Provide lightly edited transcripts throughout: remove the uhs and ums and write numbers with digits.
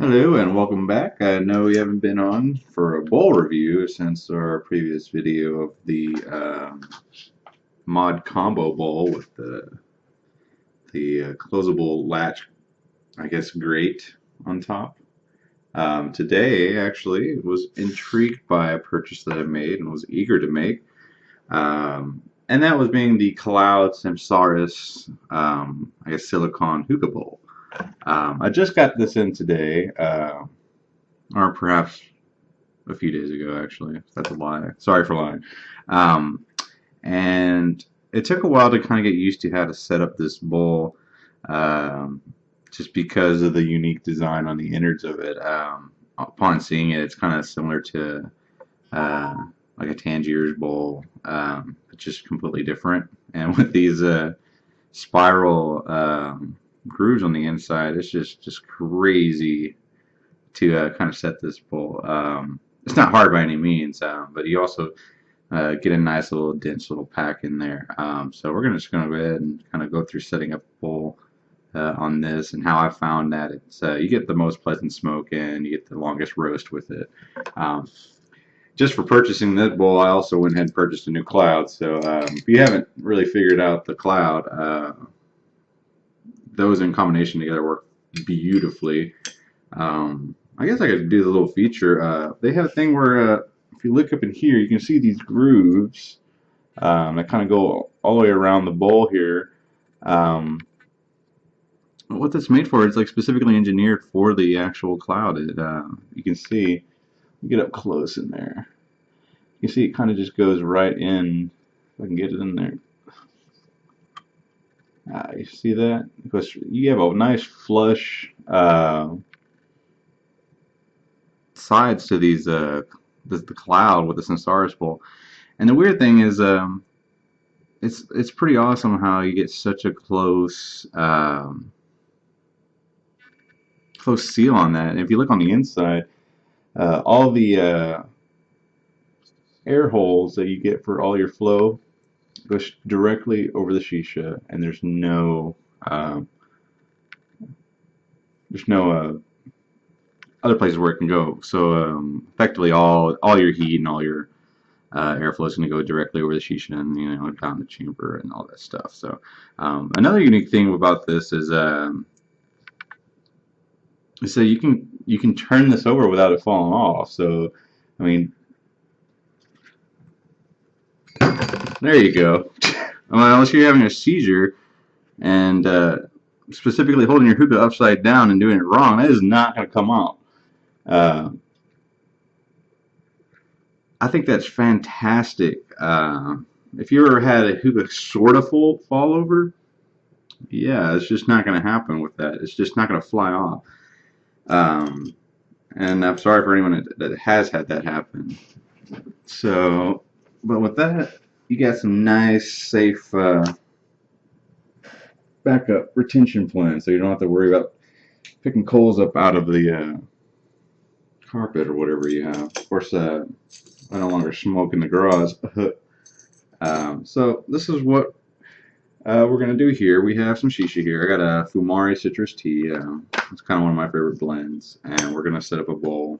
Hello and welcome back. I know we haven't been on for a bowl review since our previous video of the mod combo bowl with the closable latch, I guess, grate on top. Today, actually, was intrigued by a purchase that I made and was eager to make, and that was being the Kaloud Samsaris, I guess, Silicon Hookah bowl. I just got this in today, or perhaps a few days ago, actually. That's a lie. Sorry for lying. Um, and it took a while to kind of get used to how to set up this bowl, um, just because of the unique design on the innards of it. Upon seeing it, it's kind of similar to uh, like a Tangier's bowl, but just completely different. And with these spiral grooves on the inside, it's just crazy to kind of set this bowl. It's not hard by any means, but you also get a nice little dense little pack in there. So we're just going to go ahead and kind of go through setting up a bowl on this and how I found that it's you get the most pleasant smoke and you get the longest roast with it. Um, just for purchasing this bowl, I also went ahead and purchased a new Kaloud. So if you haven't really figured out the Kaloud, those in combination together work beautifully. I guess I could do the little feature. They have a thing where if you look up in here, you can see these grooves that kind of go all the way around the bowl here. What that's made for, it's like specifically engineered for the actual Kaloud. You can see, get up close in there. You see it kind of just goes right in. If I can get it in there. You see that? Because you have a nice flush sides to these the Kaloud with the Samsaris bowl. And the weird thing is, it's pretty awesome how you get such a close seal on that. And if you look on the inside, all the air holes that you get for all your flow goes directly over the shisha, and there's no other places where it can go. So effectively, all your heat and all your airflow is going to go directly over the shisha and down the chamber and all that stuff. So another unique thing about this is so you can turn this over without it falling off. So I mean, there you go. Unless you're having a seizure and specifically holding your hookah upside down and doing it wrong, that is not going to come out. I think that's fantastic. If you ever had a hookah sort of fall over, yeah, it's just not going to happen with that. It's just not going to fly off. And I'm sorry for anyone that has had that happen. So, but with that, you got some nice, safe backup retention plans, so you don't have to worry about picking coals up out of the carpet or whatever you have. Of course, I no longer smoke in the garage. So this is what we're going to do here. We have some shisha here. I got a Fumari citrus tea. It's kind of one of my favorite blends. And we're going to set up a bowl.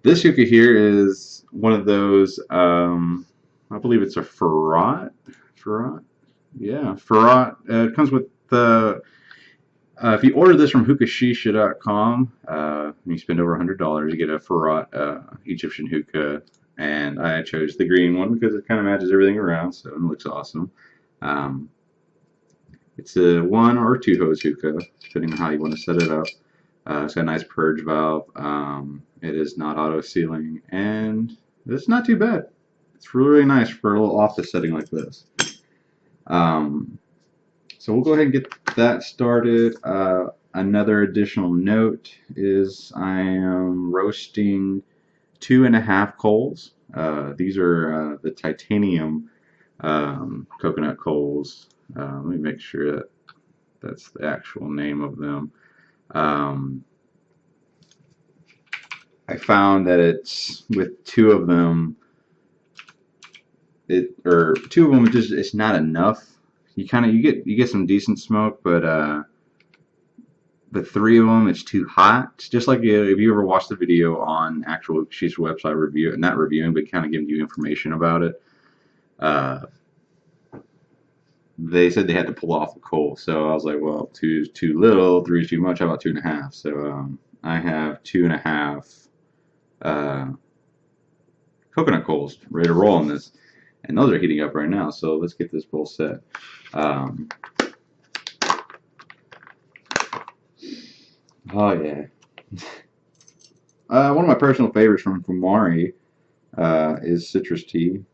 This hookah here is one of those, I believe it's a Farad. Farad? Yeah, Farad. It comes with the... if you order this from hookahshisha.com, you spend over $100, you get a Farad Egyptian hookah, and I chose the green one because it kind of matches everything around, so it looks awesome. It's a 1 or 2 hose hookah, depending on how you want to set it up. It's got a nice purge valve. It is not auto sealing, and it's not too bad. It's really, really nice for a little office setting like this. So we'll go ahead and get that started. Another additional note is I am roasting 2.5 coals. These are the titanium coconut coals. Let me make sure that that's the actual name of them. I found that it's with two of them, it's not enough. You get some decent smoke, but the three of them, it's too hot. It's just like if you ever watched the video on actual Shisha website review, not reviewing, but kind of giving you information about it. Uh, they said they had to pull off the coal, so I was like, well, two is too little, three is too much. How about 2.5? So I have 2.5 coconut coals ready to roll on this, and those are heating up right now. So let's get this bowl set. Oh yeah. One of my personal favorites from Fumari is citrus tea.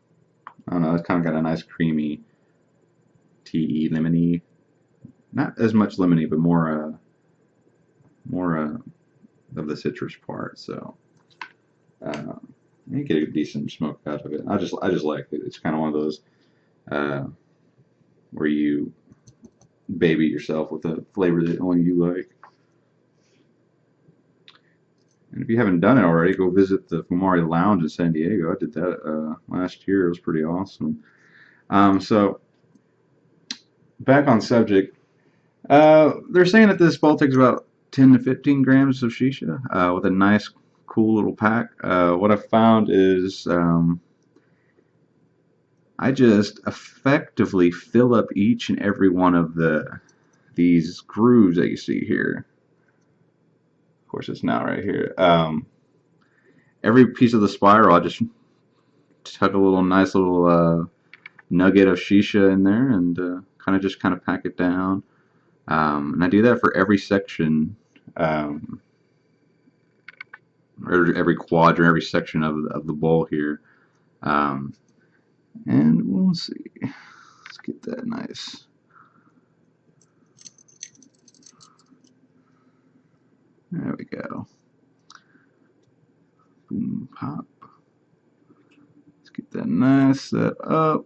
I don't know, it's kind of got a nice creamy, tea, lemony. Not as much lemony, but more of the citrus part. So you get a decent smoke out of it. I just like it. It's kind of one of those where you baby yourself with a flavor that only you like. And if you haven't done it already, go visit the Fumari Lounge in San Diego. I did that last year. It was pretty awesome. So back on subject, they're saying that this bowl takes about 10 to 15 grams of shisha with a nice, cool little pack. What I found is I just effectively fill up each and every one of these grooves that you see here. Of course, it's not right here. Every piece of the spiral, I just tuck a nice little nugget of shisha in there and kind of pack it down. And I do that for every section, or every quadrant, every section of the bowl here. And we'll see. Let's get that nice. There we go. Boom, pop. Let's get that nice set up.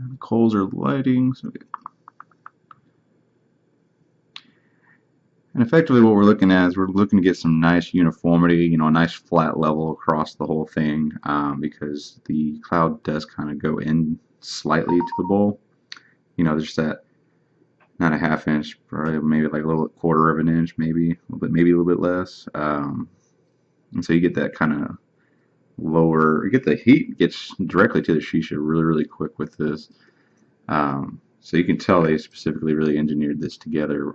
And the coals are lighting. So and effectively what we're looking at is we're looking to get some nice uniformity, a nice flat level across the whole thing because the cloud does kind of go in slightly to the bowl. There's that, not a half inch, probably maybe like a little quarter of an inch, maybe a little bit less. And so you get that kind of lower, you get the heat gets directly to the shisha really, really quick with this. So you can tell they specifically really engineered this together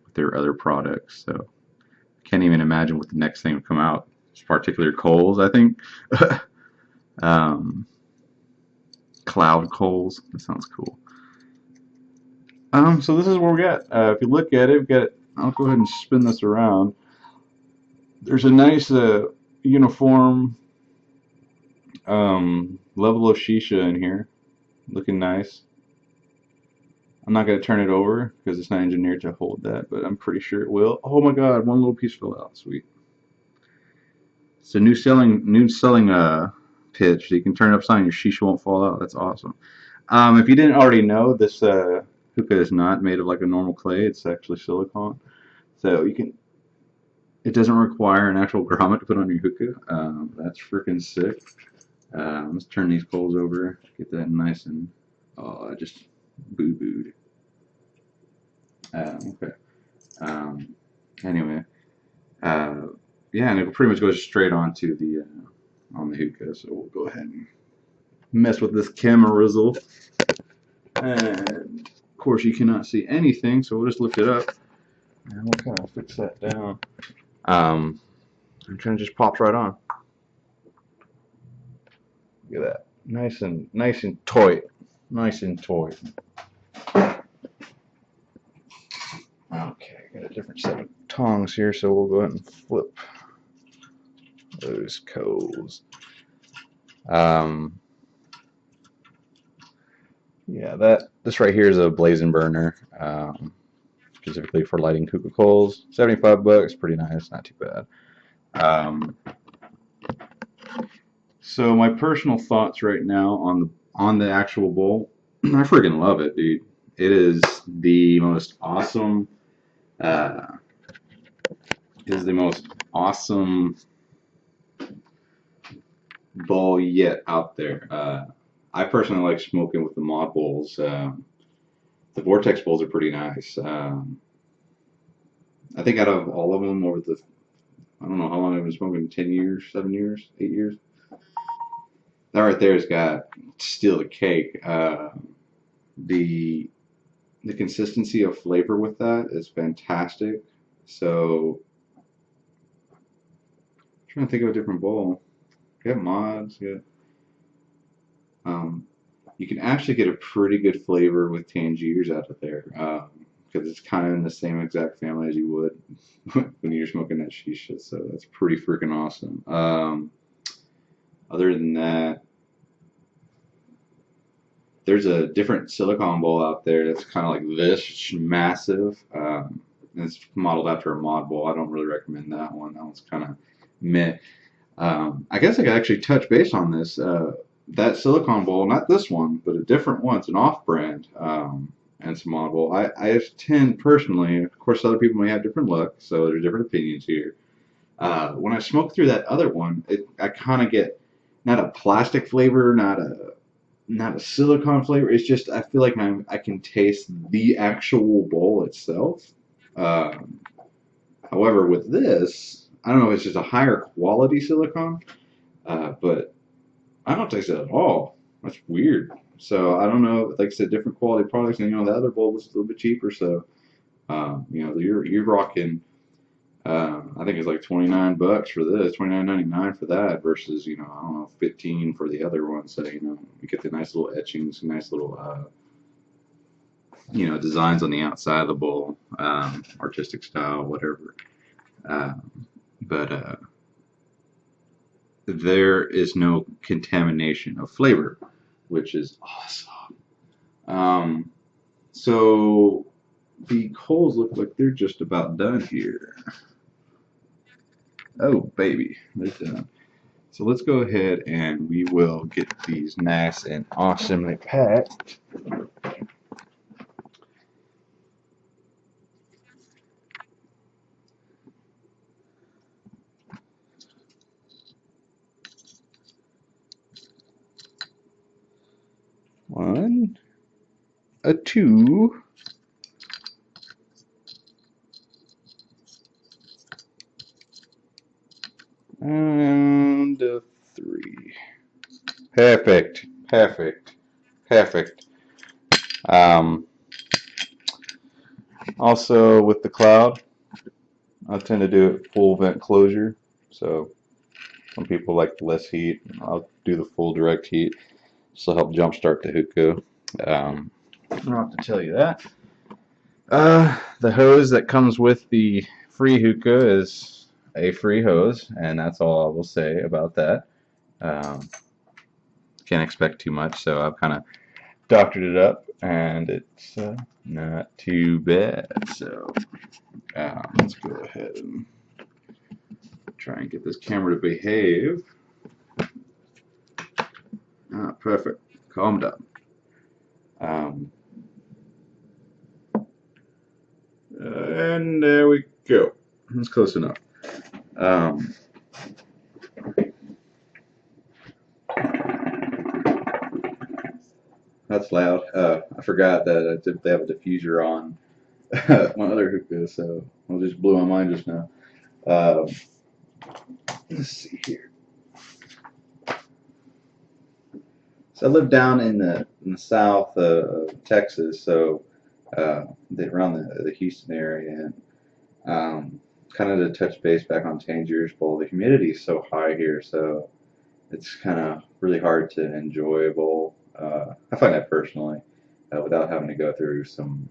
with their other products. So I can't even imagine what the next thing will come out. It's particular coals, I think. Cloud coals. That sounds cool. So this is what we got. If you look at it, we've got. I'll go ahead and spin this around. There's a nice uniform level of shisha in here, looking nice. I'm not going to turn it over because it's not engineered to hold that, but I'm pretty sure it will. Oh my God! One little piece fell out. Sweet. It's a new selling pitch. So you can turn it upside down, your shisha won't fall out. That's awesome. If you didn't already know, this hookah is not made of like a normal clay. It's actually silicone. So you can. It doesn't require an actual grommet to put on your hookah. That's freaking sick. Let's turn these coals over. Get that nice and I just boo-booed. Okay. Anyway. Yeah, and it pretty much goes straight onto the on the hookah. So we'll go ahead and mess with this camera rizzle. And of course you cannot see anything, so we'll just lift it up and we'll kind of fix that down. I'm trying to just pops right on. Look at that, nice and taut, nice and taut. Okay, I got a different set of tongs here, so we'll go ahead and flip those coals. Yeah, this right here is a blazing burner, specifically for lighting hookah coals. $75, pretty nice, not too bad. So my personal thoughts right now on the actual bowl, I freaking love it, dude. It is the most awesome. Bowl yet out there. I personally like smoking with the mod bowls. The Vortex bowls are pretty nice. I think out of all of them over the, I don't know how long I've been smoking, 10 years, 7 years, 8 years. That right there has got still the cake. The the consistency of flavor with that is fantastic. So I'm trying to think of a different bowl. You got mods, um, you can actually get a pretty good flavor with Tangiers out of there. Because it's kind of in the same exact family as you would when you're smoking that shisha. So that's pretty freaking awesome. Other than that, there's a different silicone bowl out there that's kind of like this, massive. And it's modeled after a mod bowl. I don't really recommend that one. That one's kind of meh. I guess I could actually touch base on this. That silicone bowl, not this one, but a different one. It's an off-brand and some mod bowl. I tend personally, of course, other people may have different luck, so there's different opinions here. When I smoke through that other one, I kind of get not a plastic flavor, not a silicone flavor. It's just I feel like I can taste the actual bowl itself. Um, However, with this, I don't know if it's just a higher quality silicone, but I don't taste it at all. That's weird. So I don't know. Like I said, different quality products, and the other bowl was a little bit cheaper. So you're rocking. I think it's like $29 for this, $29.99 for that versus I don't know 15 for the other one. So you get the nice little etchings, nice little designs on the outside of the bowl, artistic style, whatever. Um, but there is no contamination of flavor, which is awesome. Um, so the coals look like they're just about done here. Oh, baby, they're done. So let's go ahead and we will get these nice and awesomely packed. One, a two, and a three. Perfect, perfect, perfect. Um, Also with the Kaloud, I tend to do it full vent closure. So some people like less heat. I'll do the full direct heat. This will help jumpstart the hookah. I don't have to tell you that. The hose that comes with the free hookah is a free hose, and that's all I will say about that. Um, can't expect too much, so I've kind of doctored it up, and it's not too bad. So let's go ahead and try and get this camera to behave. Perfect. Calm down. Um, and there we go. That's close enough. Um, that's loud. I forgot that they have a diffuser on my other hookah, so it just blew my mind just now. Um, let's see here. So I live down in the south of Texas, so around the Houston area, and kind of to touch base back on Tangiers Bowl, the humidity is so high here, so it's kind of really hard to enjoy a bowl. I find that personally, without having to go through some,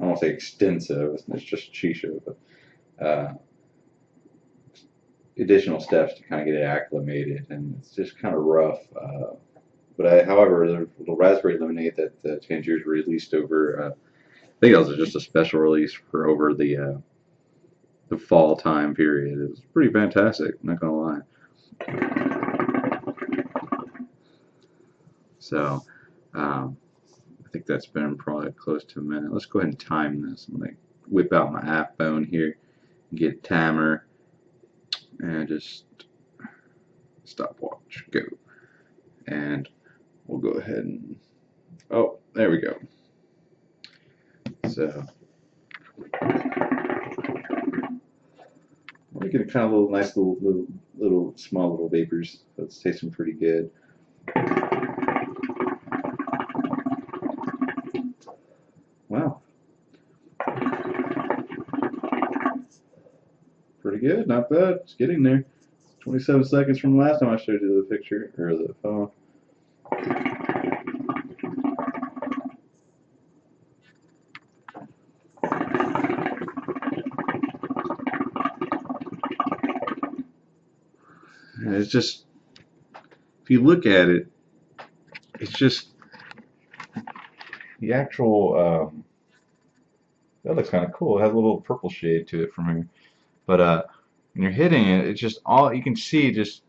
I won't say extensive, it's just shisha, but additional steps to kind of get it acclimated, and it's just kind of rough. However, the raspberry lemonade that Tangiers released over, I think that was just a special release for over the fall time period. It was pretty fantastic, I'm not gonna lie. So, um, I think that's been probably close to a minute. Let's go ahead and time this. I'm gonna whip out my app phone here, get timer, and just stopwatch go. And we'll go ahead and there we go. So making a kind of little nice little small little vapors. So it's tasting pretty good. Wow, pretty good, not bad. It's getting there. 27 seconds from the last time I showed you the picture or the phone. And it's just, if you look at it, it's just the actual. That looks kind of cool. It has a little purple shade to it from here. But when you're hitting it, it's just all you can see. Just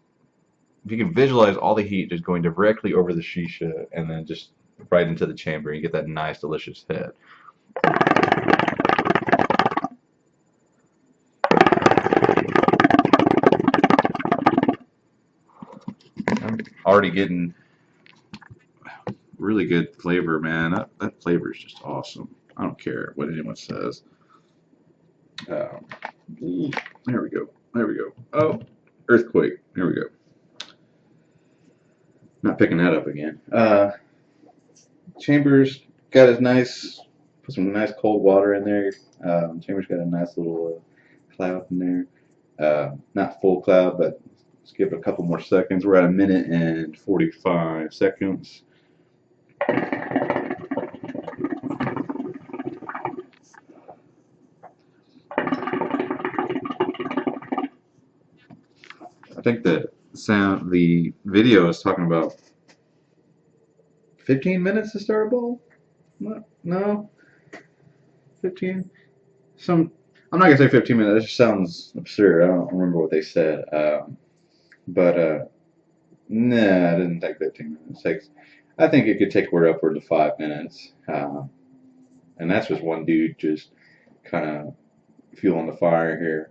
if you can visualize all the heat just going directly over the shisha and then just right into the chamber, you get that nice, delicious hit. I'm already getting really good flavor, man. That flavor is just awesome. I don't care what anyone says. There we go. There we go. Oh, earthquake. There we go. Not picking that up again. Chambers got a nice, put some nice cold water in there. Chambers got a nice little cloud in there. Not full cloud, but let's give it a couple more seconds. We're at 1 minute and 45 seconds. I think the video is talking about 15 minutes to start a bowl. No, 15. I'm not gonna say 15 minutes. That just sounds absurd. I don't remember what they said. But nah, it didn't take 15 minutes. I think it could take upwards of 5 minutes. And that's just one dude just kind of fueling the fire here.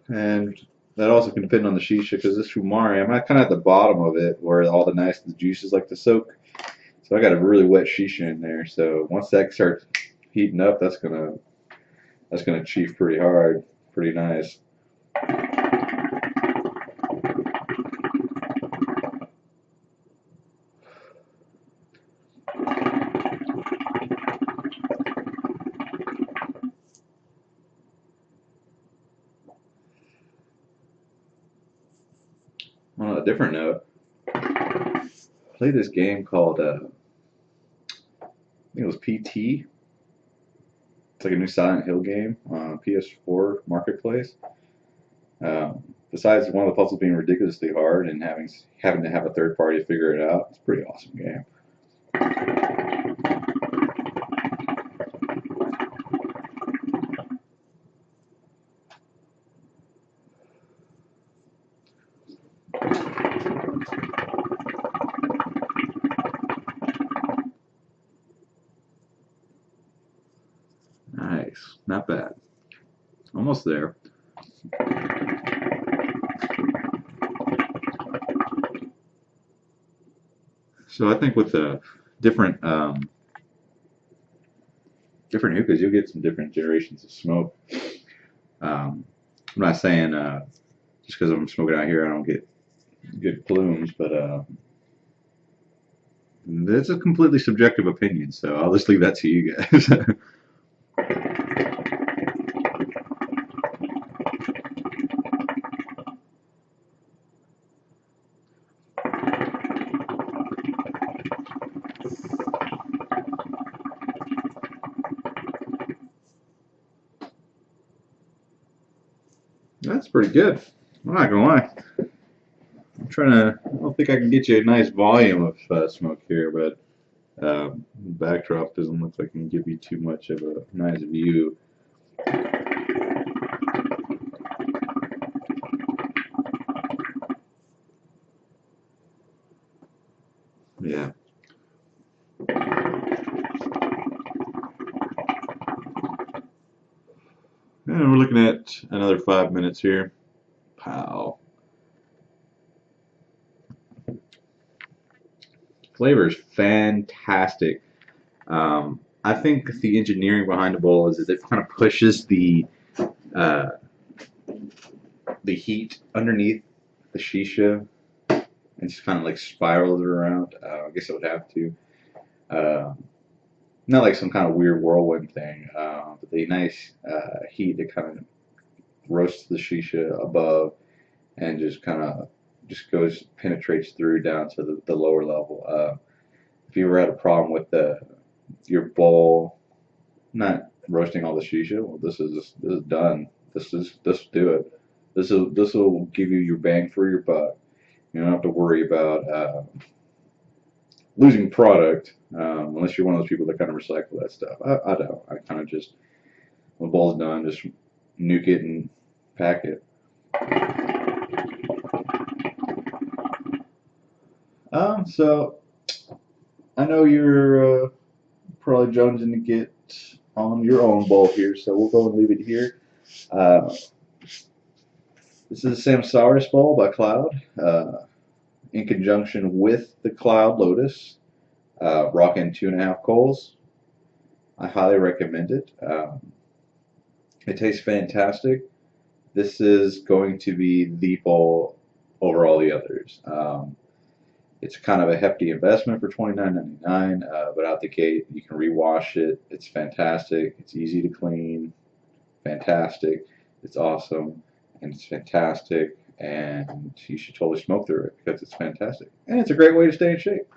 And that also can depend on the shisha because this Fumari, I'm kind of at the bottom of it where all the juices like to soak. So I got a really wet shisha in there. So once that starts heating up, that's gonna chief pretty hard, pretty nice. On a different note, I played this game called I think it was PT. It's like a new Silent Hill game on PS4 Marketplace. Besides one of the puzzles being ridiculously hard and having to have a third party to figure it out, it's a pretty awesome game. Nice, not bad. Almost there. So I think with the different different hookahs, you'll get some different generations of smoke. I'm not saying just because I'm smoking out here, I don't get good plumes, but that's a completely subjective opinion. So I'll just leave that to you guys. That's pretty good. I'm not gonna lie. I don't think I can get you a nice volume of smoke here, but backdrop doesn't look like it can give you too much of a nice view. Yeah. And we're looking at another 5 minutes here. Pow. Flavor is fantastic. I think the engineering behind the bowl is that it kind of pushes uh, the heat underneath the shisha and just kind of like spirals it around. I guess it would have to. Uh, Not like some kind of weird whirlwind thing, but the nice heat that kind of roasts the shisha above and just kind of just goes penetrates through down to the lower level. If you ever had a problem with your bowl not roasting all the shisha, well, this is done. This do it. This will give you your bang for your buck. You don't have to worry about losing product unless you're one of those people that kind of recycle that stuff. I don't. I kind of just when the bowl's done, just nuke it and pack it. So I know you're probably jonesing to get on your own bowl here, so we'll go and leave it here. Uh, this is a Samsaris bowl by Kaloud, in conjunction with the Kaloud Lotus, rocking 2.5 coals. I highly recommend it. It tastes fantastic. This is going to be the bowl over all the others. It's kind of a hefty investment for $29.99, but out the gate you can rewash it. It's fantastic. It's easy to clean. Fantastic. It's awesome, and it's fantastic, and you should totally smoke through it because it's fantastic, and it's a great way to stay in shape.